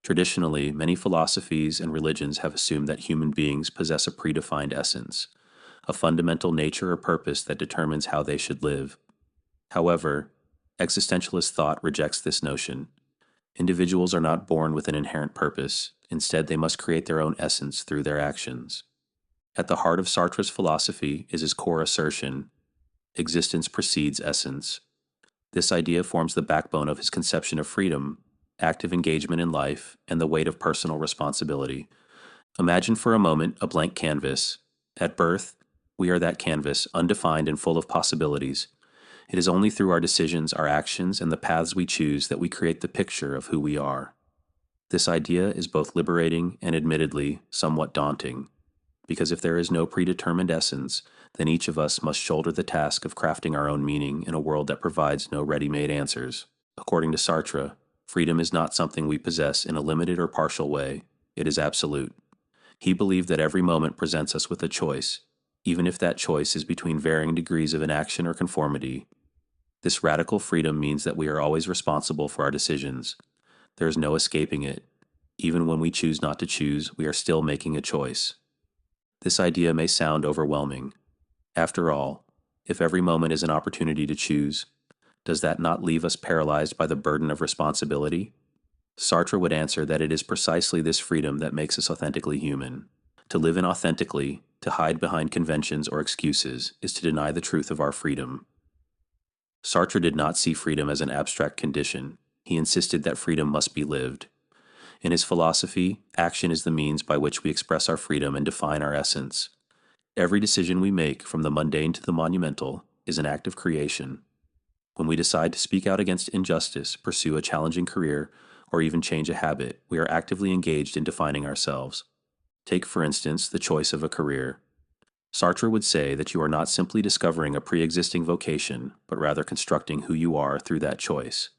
Traditionally, many philosophies and religions have assumed that human beings possess a predefined essence, a fundamental nature or purpose that determines how they should live. However, existentialist thought rejects this notion. Individuals are not born with an inherent purpose. Instead, they must create their own essence through their actions. At the heart of Sartre's philosophy is his core assertion: existence precedes essence. This idea forms the backbone of his conception of freedom, active engagement in life, and the weight of personal responsibility. Imagine for a moment a blank canvas. At birth, we are that canvas, undefined and full of possibilities. It is only through our decisions, our actions, and the paths we choose that we create the picture of who we are. This idea is both liberating and admittedly somewhat daunting, because if there is no predetermined essence, then each of us must shoulder the task of crafting our own meaning in a world that provides no ready-made answers. According to Sartre, freedom is not something we possess in a limited or partial way, it is absolute. He believed that every moment presents us with a choice, even if that choice is between varying degrees of inaction or conformity. This radical freedom means that we are always responsible for our decisions. There is no escaping it. Even when we choose not to choose, we are still making a choice. This idea may sound overwhelming. After all, if every moment is an opportunity to choose, does that not leave us paralyzed by the burden of responsibility? Sartre would answer that it is precisely this freedom that makes us authentically human. To live inauthentically, to hide behind conventions or excuses, is to deny the truth of our freedom. Sartre did not see freedom as an abstract condition. He insisted that freedom must be lived. In his philosophy, action is the means by which we express our freedom and define our essence. Every decision we make, from the mundane to the monumental, is an act of creation. When we decide to speak out against injustice, pursue a challenging career, or even change a habit, we are actively engaged in defining ourselves. Take, for instance, the choice of a career. Sartre would say that you are not simply discovering a pre-existing vocation, but rather constructing who you are through that choice.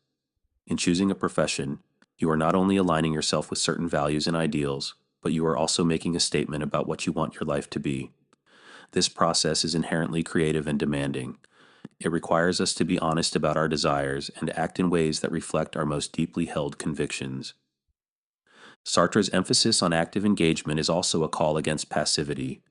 In choosing a profession, you are not only aligning yourself with certain values and ideals, but you are also making a statement about what you want your life to be. This process is inherently creative and demanding. It requires us to be honest about our desires and to act in ways that reflect our most deeply held convictions. Sartre's emphasis on active engagement is also a call against passivity.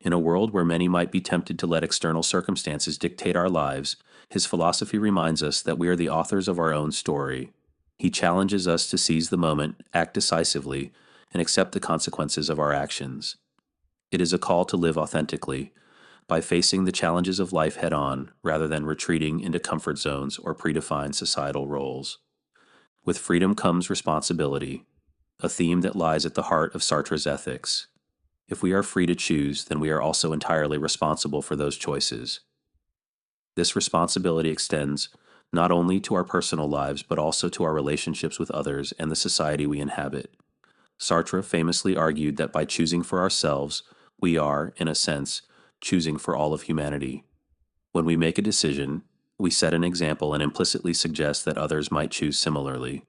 In a world where many might be tempted to let external circumstances dictate our lives, his philosophy reminds us that we are the authors of our own story. He challenges us to seize the moment, act decisively, and accept the consequences of our actions. It is a call to live authentically, by facing the challenges of life head-on rather than retreating into comfort zones or predefined societal roles. With freedom comes responsibility, a theme that lies at the heart of Sartre's ethics. If we are free to choose, then we are also entirely responsible for those choices. This responsibility extends not only to our personal lives, but also to our relationships with others and the society we inhabit. Sartre famously argued that by choosing for ourselves, we are, in a sense, choosing for all of humanity. When we make a decision, we set an example and implicitly suggest that others might choose similarly.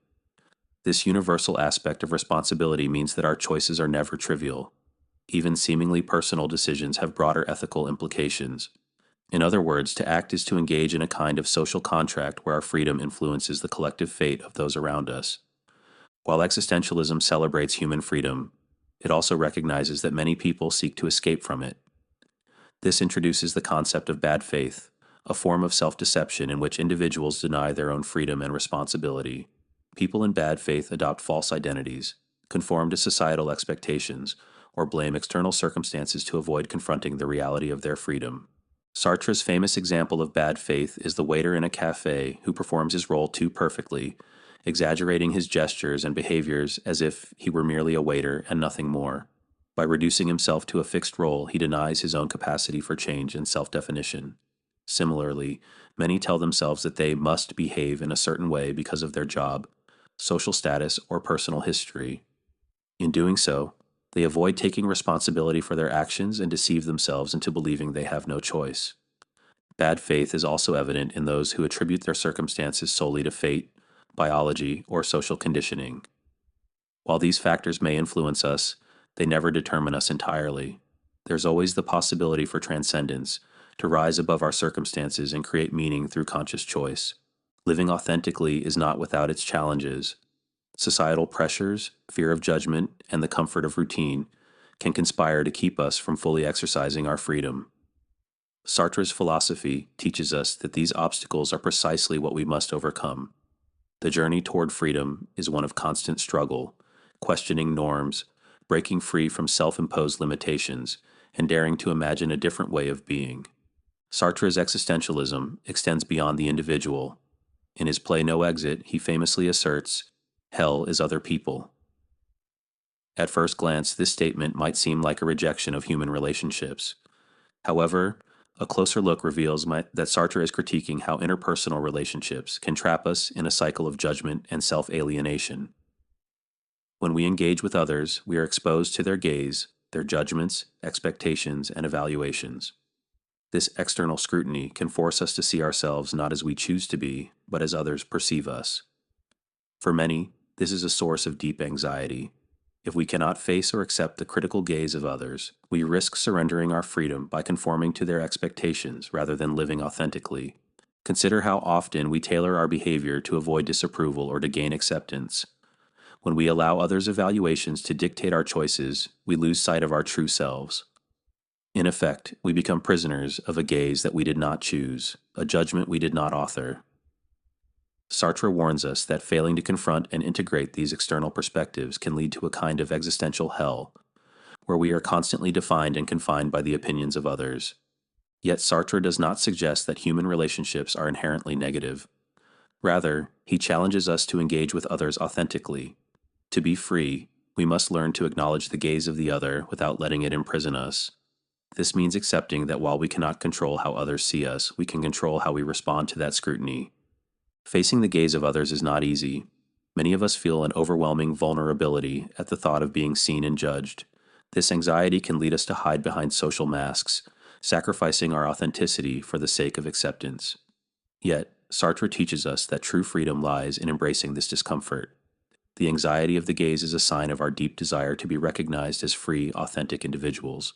This universal aspect of responsibility means that our choices are never trivial. Even seemingly personal decisions have broader ethical implications. In other words, to act is to engage in a kind of social contract where our freedom influences the collective fate of those around us. While existentialism celebrates human freedom, it also recognizes that many people seek to escape from it. This introduces the concept of bad faith, a form of self-deception in which individuals deny their own freedom and responsibility. People in bad faith adopt false identities, conform to societal expectations, or blame external circumstances to avoid confronting the reality of their freedom. Sartre's famous example of bad faith is the waiter in a cafe who performs his role too perfectly, exaggerating his gestures and behaviors as if he were merely a waiter and nothing more. By reducing himself to a fixed role, he denies his own capacity for change and self-definition. Similarly, many tell themselves that they must behave in a certain way because of their job, social status, or personal history. In doing so, they avoid taking responsibility for their actions and deceive themselves into believing they have no choice. Bad faith is also evident in those who attribute their circumstances solely to fate, biology, or social conditioning. While these factors may influence us, they never determine us entirely. There's always the possibility for transcendence, to rise above our circumstances and create meaning through conscious choice. Living authentically is not without its challenges. Societal pressures, fear of judgment, and the comfort of routine can conspire to keep us from fully exercising our freedom. Sartre's philosophy teaches us that these obstacles are precisely what we must overcome. The journey toward freedom is one of constant struggle, questioning norms, breaking free from self-imposed limitations, and daring to imagine a different way of being. Sartre's existentialism extends beyond the individual. In his play No Exit, he famously asserts, "Hell is other people." At first glance, this statement might seem like a rejection of human relationships. However, a closer look reveals that Sartre is critiquing how interpersonal relationships can trap us in a cycle of judgment and self-alienation. When we engage with others, we are exposed to their gaze, their judgments, expectations, and evaluations. This external scrutiny can force us to see ourselves not as we choose to be, but as others perceive us. For many, this is a source of deep anxiety. If we cannot face or accept the critical gaze of others, we risk surrendering our freedom by conforming to their expectations rather than living authentically. Consider how often we tailor our behavior to avoid disapproval or to gain acceptance. When we allow others' evaluations to dictate our choices, we lose sight of our true selves. In effect, we become prisoners of a gaze that we did not choose, a judgment we did not author. Sartre warns us that failing to confront and integrate these external perspectives can lead to a kind of existential hell, where we are constantly defined and confined by the opinions of others. Yet Sartre does not suggest that human relationships are inherently negative. Rather, he challenges us to engage with others authentically. To be free, we must learn to acknowledge the gaze of the other without letting it imprison us. This means accepting that while we cannot control how others see us, we can control how we respond to that scrutiny. Facing the gaze of others is not easy. Many of us feel an overwhelming vulnerability at the thought of being seen and judged. This anxiety can lead us to hide behind social masks, sacrificing our authenticity for the sake of acceptance. Yet, Sartre teaches us that true freedom lies in embracing this discomfort. The anxiety of the gaze is a sign of our deep desire to be recognized as free, authentic individuals.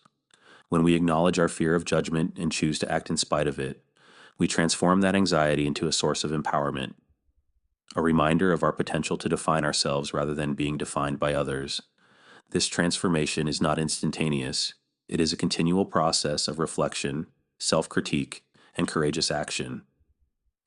When we acknowledge our fear of judgment and choose to act in spite of it, we transform that anxiety into a source of empowerment, a reminder of our potential to define ourselves rather than being defined by others. This transformation is not instantaneous. It is a continual process of reflection, self-critique, and courageous action.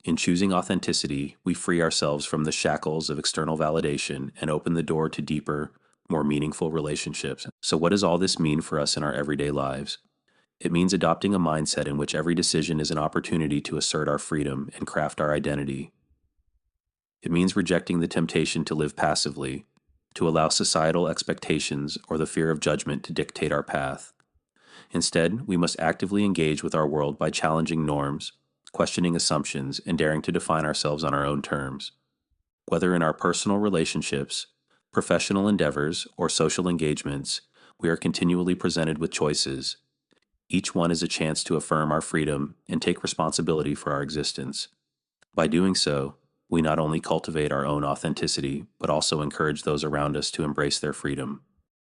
In choosing authenticity, we free ourselves from the shackles of external validation and open the door to deeper, more meaningful relationships. So what does all this mean for us in our everyday lives? It means adopting a mindset in which every decision is an opportunity to assert our freedom and craft our identity. It means rejecting the temptation to live passively, to allow societal expectations or the fear of judgment to dictate our path. Instead, we must actively engage with our world by challenging norms, questioning assumptions, and daring to define ourselves on our own terms. Whether in our personal relationships, professional endeavors, or social engagements, we are continually presented with choices. Each one is a chance to affirm our freedom and take responsibility for our existence. By doing so, we not only cultivate our own authenticity, but also encourage those around us to embrace their freedom.